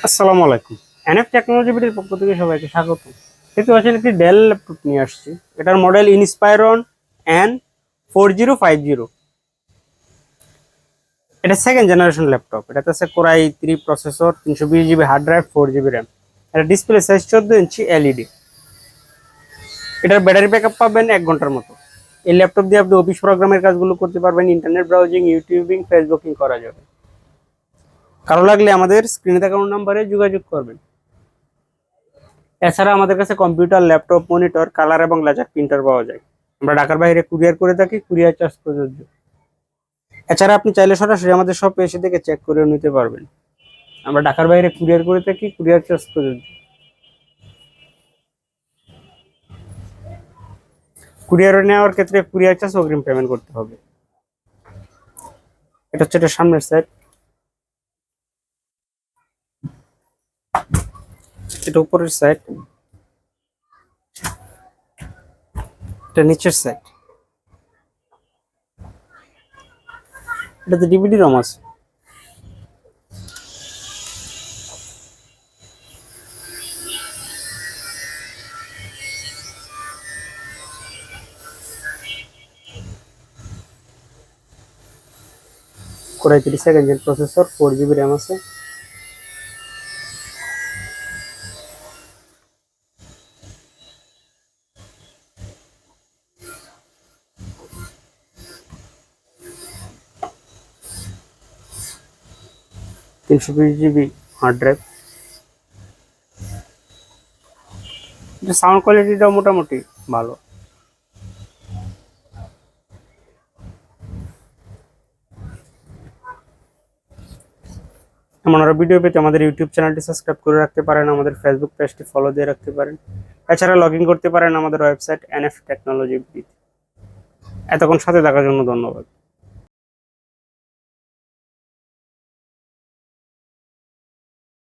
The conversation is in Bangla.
আসসালামু আলাইকুম। এনএফ টেকনোলজি বিডির পক্ষ থেকে সবাইকে স্বাগত। দেখতে পাচ্ছেন একটি ডেল ল্যাপটপ নিয়ে আসছি। এটার মডেল ইনস্পায়রন N4050। এটা সেকেন্ড জেনারেশন ল্যাপটপ। এটাতে আছে core i3 processor, 320 GB hard drive, 4 GB RAM. এটা ডিসপ্লে সাইজ 14 ইঞ্চি এলইডি। এটার ব্যাটারি ব্যাকআপ পাবেন 1 ঘন্টার মতো। এই ল্যাপটপ দিয়ে আপনি অফিস প্রোগ্রামের কাজগুলো করতে পারবেন, ইন্টারনেট ব্রাউজিং, ইউটিউবিং, ফেসবুকিং করা যাবে। কারো লাগলে আমাদের স্ক্রিনে দেখানো নাম্বারে যোগাযোগ করবেন। এছাড়া আমাদের কাছে কম্পিউটার, ল্যাপটপ, মনিটর, কালার এবং লেজার প্রিন্টার পাওয়া যায়। আমরা ঢাকার বাইরে কুরিয়ার করে থাকি, কুরিয়ার চার্জ প্রযোজ্য। এছাড়া আপনি চাইলে সরাসরি আমাদের শপে এসে থেকে চেক করেও নিতে পারবেন। আমরা ঢাকার বাইরে কুরিয়ার করে থাকি, কুরিয়ার চার্জ প্রযোজ্য। কুরিয়ার নেওয়ার ক্ষেত্রে কুরিয়ার চার্জ অগ্রিম পেমেন্ট করতে হবে। এটা হচ্ছে এটা সামনের সাইড, এটা উপরের সাইড, এটা নিচের সাইড। এটাতে ডিভিডি রম আছে। Core i3 second gen processor, 4 GB RAM আছে। ,320 জিবি হার্ড ড্রাইভ। এটা সাউন্ড কোয়ালিটিটাও মোটামুটি ভালো। এমন আরো ভিডিও পেতে আমাদের ইউটিউব চ্যানেলটি সাবস্ক্রাইব করে রাখতে পারেন, আমাদের ফেসবুক পেজটি ফলো দিয়ে রাখতে পারেন। এছাড়া লগ ইন করতে পারেন আমাদের ওয়েবসাইট এনএফ টেকনোলজি। এতক্ষণ সাথে থাকার জন্য ধন্যবাদ।